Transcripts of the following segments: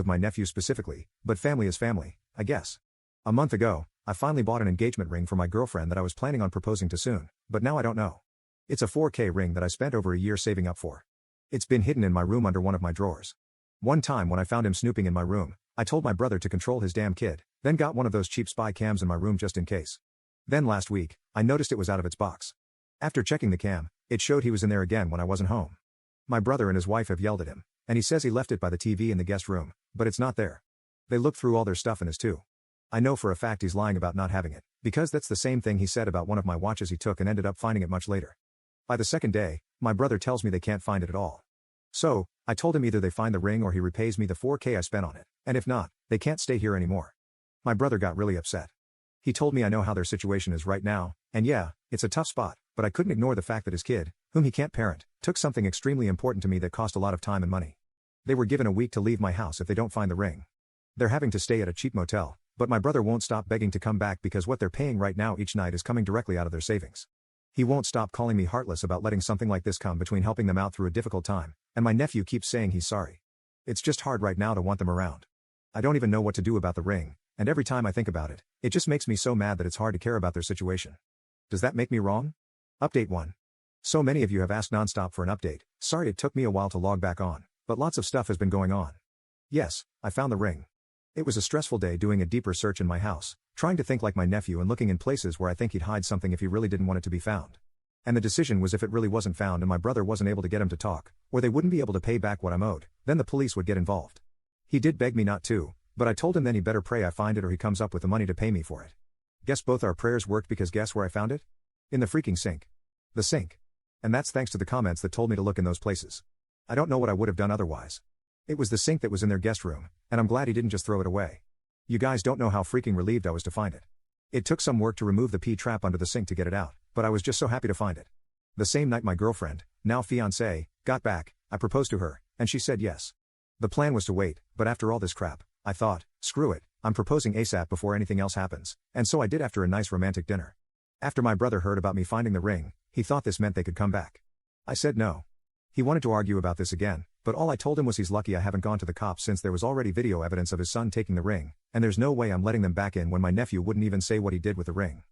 of my nephew specifically, but family is family, I guess. A month ago, I finally bought an engagement ring for my girlfriend that I was planning on proposing to soon, but now I don't know. It's a 4K ring that I spent over a year saving up for. It's been hidden in my room under one of my drawers. One time when I found him snooping in my room, I told my brother to control his damn kid, then got one of those cheap spy cams in my room just in case. Then last week, I noticed it was out of its box. After checking the cam, it showed he was in there again when I wasn't home. My brother and his wife have yelled at him, and he says he left it by the TV in the guest room, but it's not there. They looked through all their stuff in his too. I know for a fact he's lying about not having it, because that's the same thing he said about one of my watches he took and ended up finding it much later. By the second day, my brother tells me they can't find it at all. So, I told him either they find the ring or he repays me the 4K I spent on it, and if not, they can't stay here anymore. My brother got really upset. He told me I know how their situation is right now, and yeah, it's a tough spot, but I couldn't ignore the fact that his kid, whom he can't parent, took something extremely important to me that cost a lot of time and money. They were given a week to leave my house if they don't find the ring. They're having to stay at a cheap motel, but my brother won't stop begging to come back because what they're paying right now each night is coming directly out of their savings. He won't stop calling me heartless about letting something like this come between helping them out through a difficult time, and my nephew keeps saying he's sorry. It's just hard right now to want them around. I don't even know what to do about the ring, and every time I think about it, it just makes me so mad that it's hard to care about their situation. Does that make me wrong? Update 1. So many of you have asked nonstop for an update. Sorry it took me a while to log back on, but lots of stuff has been going on. Yes, I found the ring. It was a stressful day doing a deeper search in my house, trying to think like my nephew and looking in places where I think he'd hide something if he really didn't want it to be found. And the decision was if it really wasn't found and my brother wasn't able to get him to talk, or they wouldn't be able to pay back what I'm owed, then the police would get involved. He did beg me not to, but I told him then he better pray I find it or he comes up with the money to pay me for it. Guess both our prayers worked because guess where I found it? In the freaking sink. The sink. And that's thanks to the comments that told me to look in those places. I don't know what I would have done otherwise. It was the sink that was in their guest room, and I'm glad he didn't just throw it away. You guys don't know how freaking relieved I was to find it. It took some work to remove the P-trap under the sink to get it out, but I was just so happy to find it. The same night my girlfriend, now fiancée, got back, I proposed to her, and she said yes. The plan was to wait, but after all this crap, I thought, screw it, I'm proposing ASAP before anything else happens, and so I did after a nice romantic dinner. After my brother heard about me finding the ring, he thought this meant they could come back. I said no. He wanted to argue about this again, but all I told him was he's lucky I haven't gone to the cops since there was already video evidence of his son taking the ring, and there's no way I'm letting them back in when my nephew wouldn't even say what he did with the ring.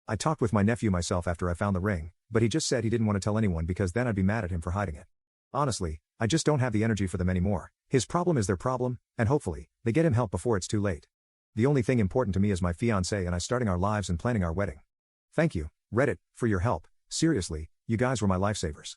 I talked with my nephew myself after I found the ring, but he just said he didn't want to tell anyone because then I'd be mad at him for hiding it. Honestly, I just don't have the energy for them anymore. His problem is their problem, and hopefully, they get him help before it's too late. The only thing important to me is my fiancé and I starting our lives and planning our wedding. Thank you, Reddit, for your help. Seriously, you guys were my lifesavers.